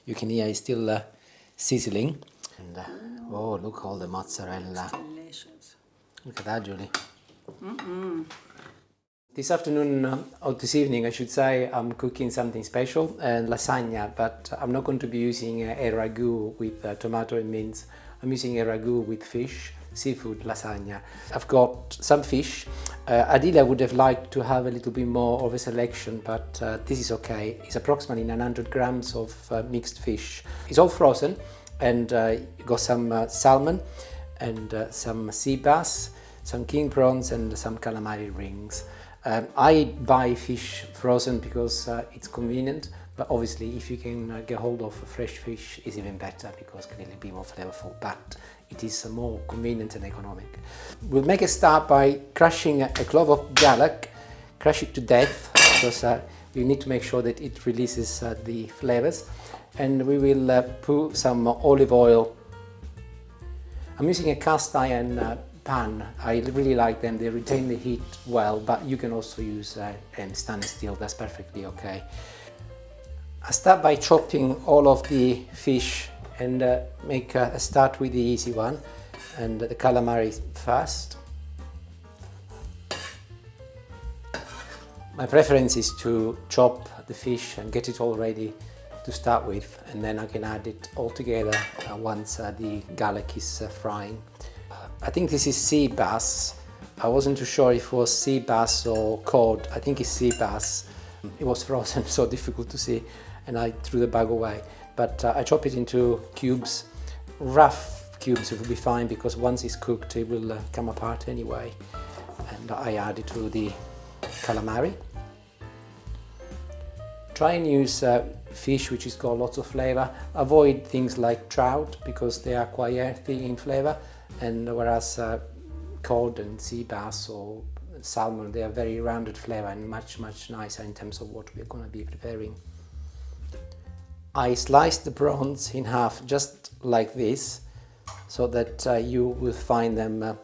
You can hear it's still sizzling. And oh, look all the mozzarella. Delicious. Look at that, Julie. This afternoon, or this evening I should say, I'm cooking something special, lasagna, but I'm not going to be using a ragu with tomato and mince. I'm using a ragu with fish, seafood lasagna. I've got some fish. Ideally I would have liked to have a little bit more of a selection, but this is okay. It's approximately 900 grams of mixed fish. It's all frozen, and you got some salmon and some sea bass, some king prawns and some calamari rings. I buy fish frozen because it's convenient, but obviously if you can get hold of fresh fish is even better because it can really be more flavourful, but it is more convenient and economic. We'll make a start by crushing a clove of garlic, crush it to death because we need to make sure that it releases the flavours, and we will put some olive oil. I'm using a cast iron pan. I really like them, they retain the heat well, but you can also use stainless steel, that's perfectly okay. I start by chopping all of the fish and make a start with the easy one, and the calamari first. My preference is to chop the fish and get it all ready to start with, and then I can add it all together once the garlic is frying. I think this is sea bass. I wasn't too sure if it was sea bass or cod. I think it's sea bass. It was frozen, so difficult to see, and I threw the bag away. But I chop it into cubes. Rough cubes will be fine because once it's cooked it will come apart anyway. And I add it to the calamari. Try and use fish which has got lots of flavour. Avoid things like trout because they are quite earthy in flavour, and whereas cod and sea bass or salmon, they are very rounded flavour and much nicer in terms of what we're going to be preparing. I slice the prawns in half just like this, so that you will find them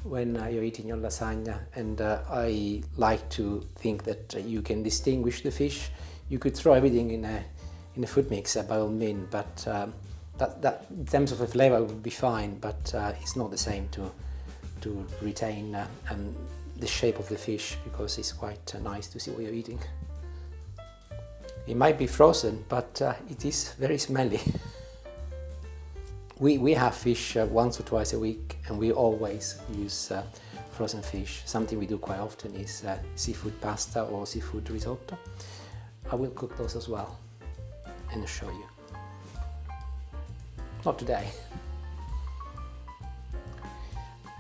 when you're eating your lasagna, and I like to think that you can distinguish the fish. You could throw everything in a food mixer by all means, but that in terms of the flavour would be fine, but it's not the same to retain the shape of the fish, because it's quite nice to see what you're eating. It might be frozen, but it is very smelly. We have fish once or twice a week, and we always use frozen fish. Something we do quite often is seafood pasta or seafood risotto. I will cook those as well and show you. Not today.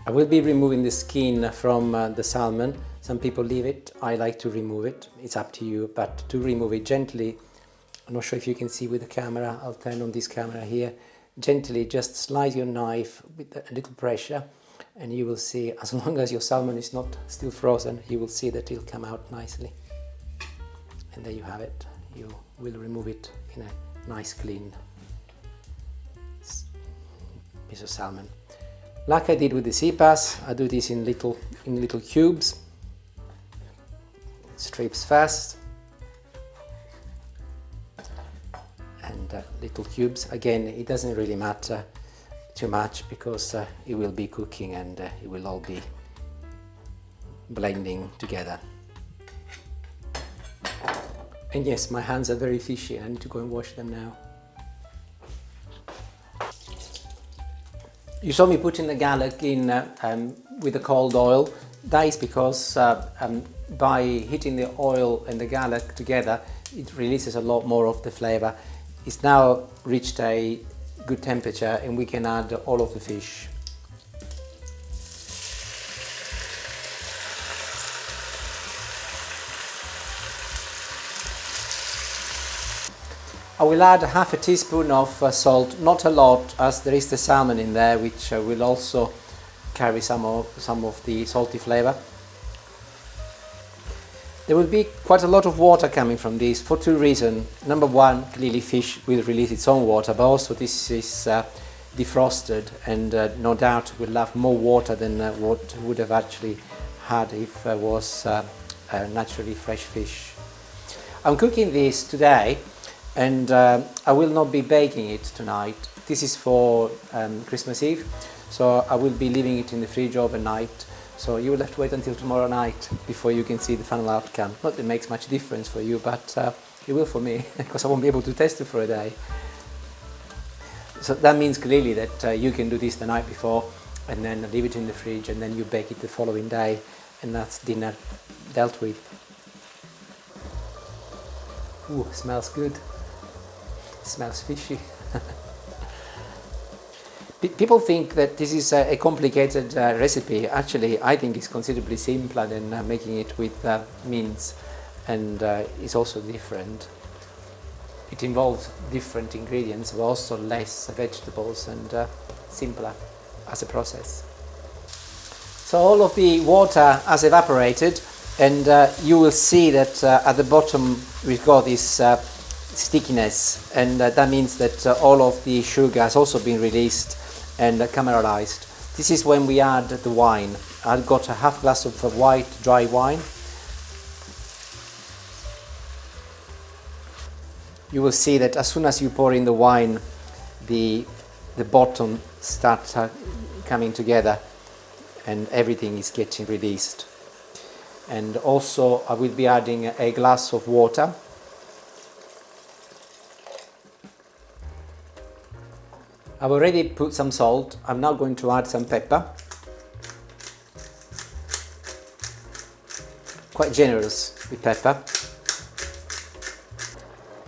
I will be removing the skin from the salmon. Some people leave it, I like to remove it. It's up to you, but to remove it gently, I'm not sure if you can see with the camera, I'll turn on this camera here. Gently just slide your knife with a little pressure, and you will see, as long as your salmon is not still frozen, you will see that it'll come out nicely. And there you have it. You will remove it in a nice clean piece of salmon. Like I did with the sea bass, I do this in little cubes. Strips first, and little cubes. Again, it doesn't really matter too much because it will be cooking and it will all be blending together. And yes, my hands are very fishy. I need to go and wash them now. You saw me putting the garlic in with the cold oil. That is because by heating the oil and the garlic together, it releases a lot more of the flavour. It's now reached a good temperature and we can add all of the fish. I will add half a teaspoon of salt, not a lot, as there is the salmon in there, which will also carry some of the salty flavour. There will be quite a lot of water coming from this for two reasons. Number one, clearly fish will release its own water, but also this is defrosted and no doubt will have more water than what would have actually had if it was naturally fresh fish. I'm cooking this today And I will not be baking it tonight. This is for Christmas Eve, so I will be leaving it in the fridge overnight. So you will have to wait until tomorrow night before you can see the final outcome. Not that it makes much difference for you, but it will for me, because I won't be able to test it for a day. So that means clearly that you can do this the night before and then leave it in the fridge, and then you bake it the following day, and that's dinner dealt with. Ooh, smells good. Smells fishy. People think that this is a complicated recipe. Actually, I think it's considerably simpler than making it with mince, and it's also different. It involves different ingredients, but also less vegetables, and simpler as a process. So all of the water has evaporated, and you will see that at the bottom we've got this stickiness, and that means that all of the sugar has also been released and caramelized. This is when we add the wine. I've got a half glass of white dry wine. You will see that as soon as you pour in the wine, the bottom starts coming together and everything is getting released. And also I will be adding a glass of water. I've already put some salt. I'm now going to add some pepper. Quite generous with pepper.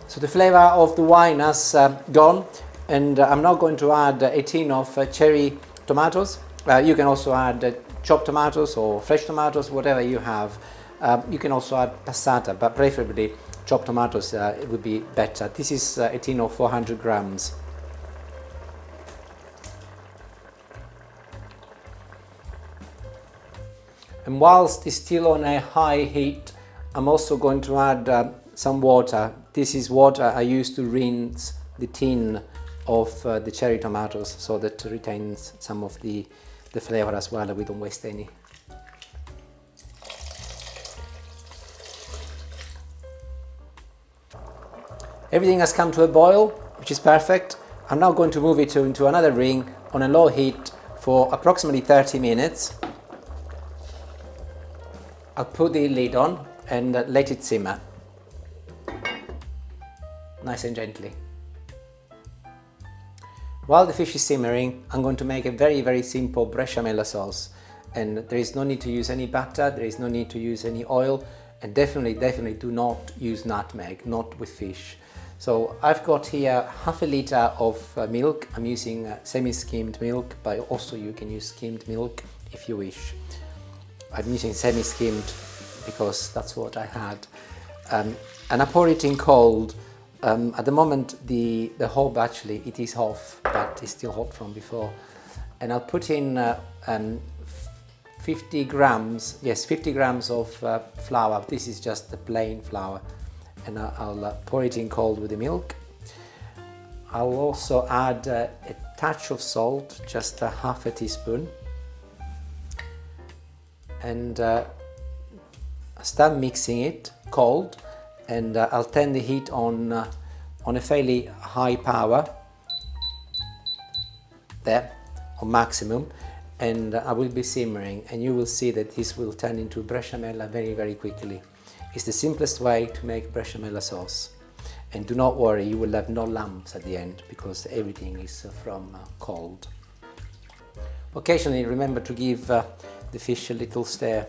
So the flavour of the wine has gone, and I'm now going to add a tin of cherry tomatoes. You can also add chopped tomatoes or fresh tomatoes, whatever you have. You can also add passata, but preferably chopped tomatoes it would be better. This is a tin of 400 grams. And whilst it's still on a high heat, I'm also going to add some water. This is water I use to rinse the tin of the cherry tomatoes, so that it retains some of the flavour as well, and we don't waste any. Everything has come to a boil, which is perfect. I'm now going to move it into another ring on a low heat for approximately 30 minutes. I'll put the lid on and let it simmer, nice and gently. While the fish is simmering, I'm going to make a very simple Béchamel sauce, and there is no need to use any butter, there is no need to use any oil, and definitely do not use nutmeg, not with fish. So I've got here half a litre of milk. I'm using semi-skimmed milk, but also you can use skimmed milk if you wish. I'm using semi-skimmed because that's what I had. And I pour it in cold. At the moment the hob actually, it is off, but it's still hot from before. And I'll put in 50 grams of flour. This is just the plain flour. And I'll pour it in cold with the milk. I'll also add a touch of salt, just a half a teaspoon. And start mixing it cold, and I'll turn the heat on a fairly high power, there, on maximum, and I will be simmering, and you will see that this will turn into Béchamel very quickly. It's the simplest way to make Béchamel sauce, and do not worry, you will have no lumps at the end because everything is from cold. Occasionally remember to give the fish a little stir.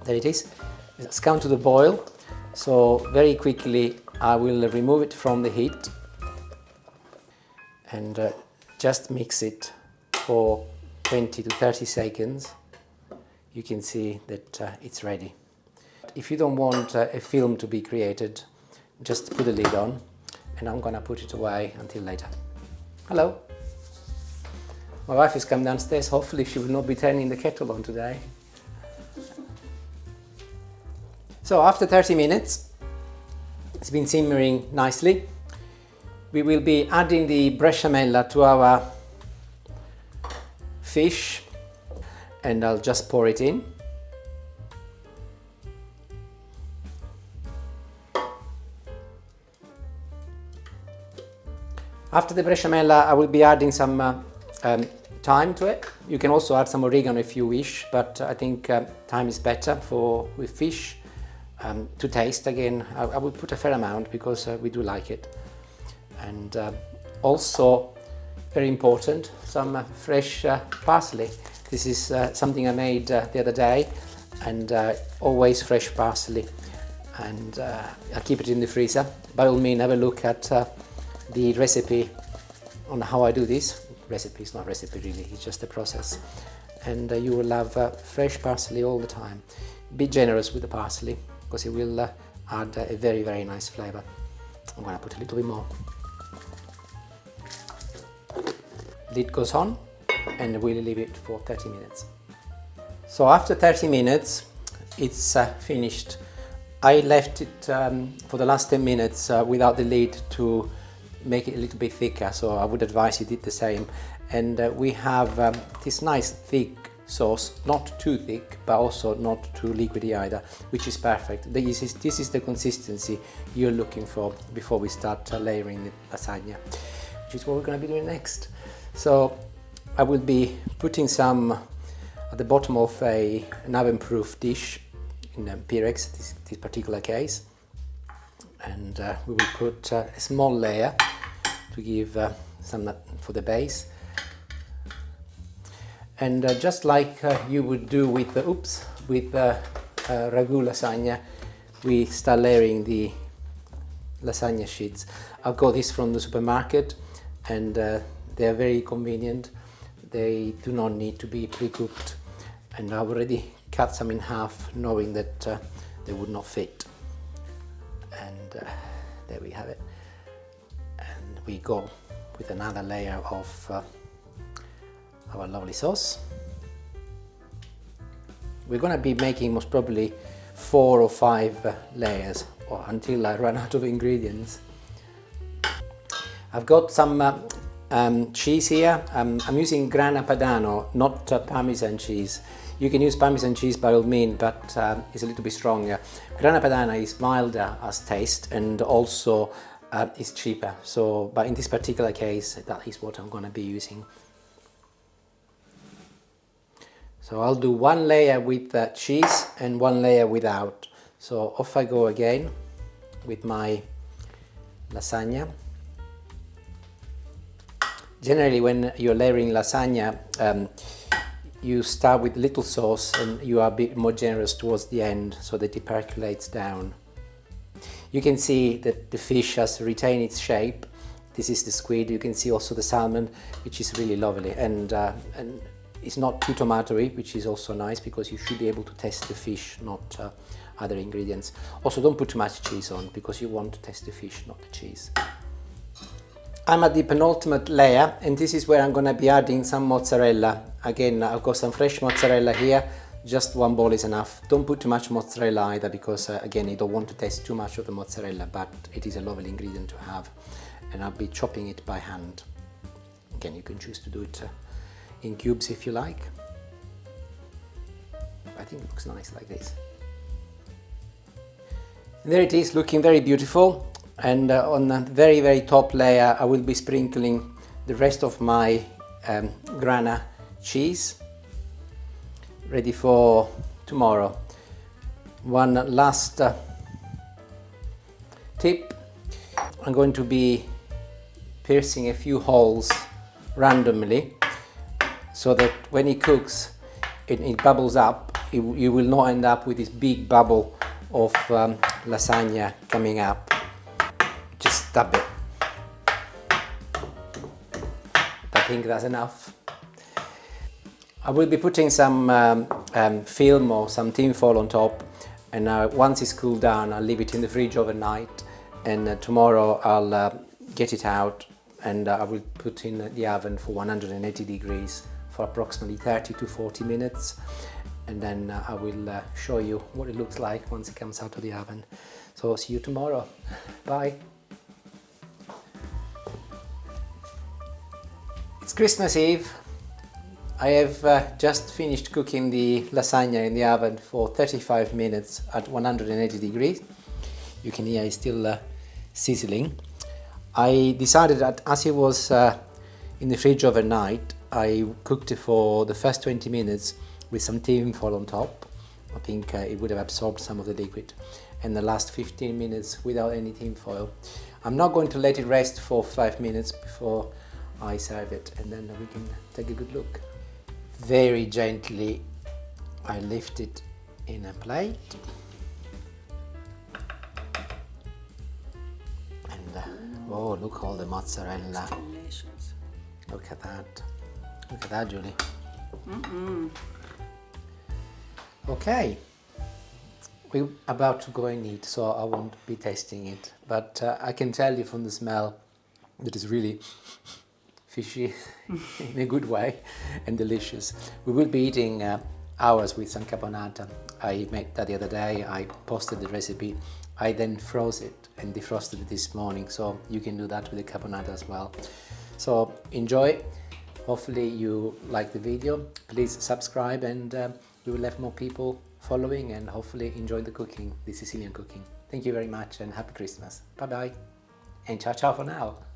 There it is. It's come to the boil, so very quickly I will remove it from the heat and just mix it for 20 to 30 seconds. You can see that it's ready. If you don't want a film to be created, just put the lid on, and I'm gonna put it away until later. Hello. My wife has come downstairs. Hopefully she will not be turning the kettle on today. So after 30 minutes, it's been simmering nicely. We will be adding the Béchamel to our fish, and I'll just pour it in. After the Béchamel, I will be adding some thyme to it. You can also add some oregano if you wish, but I think thyme is better with fish. To taste, again, I will put a fair amount because we do like it. And also, very important, some fresh parsley. This is something I made the other day, and always fresh parsley. And I keep it in the freezer. By all means, have a look at the recipe on how I do this. Recipe is not recipe really, it's just a process. And you will have fresh parsley all the time. Be generous with the parsley because it will add a very, very nice flavour. I'm going to put a little bit more. Lid goes on and we'll leave it for 30 minutes. So after 30 minutes it's finished. I left it for the last 10 minutes without the lid to make it a little bit thicker, so I would advise you did the same. And we have this nice thick sauce, not too thick but also not too liquidy either, which is perfect. This is the consistency you're looking for before we start layering the lasagna, which is what we're going to be doing next. So I will be putting some at the bottom of an oven-proof dish in a Pyrex, this particular case, and we will put a small layer to give some for the base. And just like you would do with ragu lasagna, we start layering the lasagna sheets. I've got this from the supermarket, and they are very convenient. They do not need to be pre-cooked, and I've already cut some in half, knowing that they would not fit. And there we have it. And we go with another layer of our lovely sauce. We're going to be making most probably 4 or 5 layers until I run out of ingredients. I've got some cheese here. I'm using Grana Padano, not Parmesan cheese. You can use Parmesan cheese by all means, but it's a little bit stronger. Grana Padano is milder as taste and also is cheaper. So, but in this particular case, that is what I'm going to be using. So I'll do one layer with cheese and one layer without. So off I go again with my lasagna. Generally, when you're layering lasagna, you start with little sauce and you are a bit more generous towards the end so that it percolates down. You can see that the fish has retained its shape. This is the squid. You can see also the salmon, which is really lovely, and it's not too tomatoey, which is also nice because you should be able to taste the fish, not other ingredients. Also, don't put too much cheese on because you want to taste the fish, not the cheese. I'm at the penultimate layer, and this is where I'm going to be adding some mozzarella. Again, I've got some fresh mozzarella here. Just one bowl is enough. Don't put too much mozzarella either because again, you don't want to taste too much of the mozzarella, but it is a lovely ingredient to have. And I'll be chopping it by hand. Again, you can choose to do it in cubes if you like. I think it looks nice like this. And there it is, looking very beautiful. And on the very, very top layer, I will be sprinkling the rest of my Grana cheese, ready for tomorrow. One last tip. I'm going to be piercing a few holes randomly so that when it cooks, it bubbles up. You will not end up with this big bubble of lasagna coming up. Just stab it. I think that's enough. I will be putting some film or some tin foil on top, and once it's cooled down, I'll leave it in the fridge overnight, and tomorrow I'll get it out and I will put in the oven for 180 degrees for approximately 30 to 40 minutes, and then I will show you what it looks like once it comes out of the oven. So see you tomorrow. Bye. It's Christmas Eve. I have just finished cooking the lasagna in the oven for 35 minutes at 180 degrees. You can hear it's still sizzling. I decided that as it was in the fridge overnight, I cooked it for the first 20 minutes with some tin foil on top. I think it would have absorbed some of the liquid. And the last 15 minutes without any tin foil. I'm not going to let it rest for 5 minutes before I serve it, and then we can take a good look. Very gently I lift it in a plate. And oh, look all the mozzarella. Delicious. Look at that. Look at that, Julie. Okay. We're about to go and eat, so I won't be tasting it. But I can tell you from the smell that it's really fishy in a good way and delicious. We will be eating ours with some caponata. I made that the other day. I posted the recipe. I then froze it and defrosted it this morning, so you can do that with the caponata as well. So enjoy. Hopefully you like the video. Please subscribe, and we will have more people following and hopefully enjoy the cooking, the Sicilian cooking. Thank you very much and happy Christmas. Bye bye and ciao ciao for now.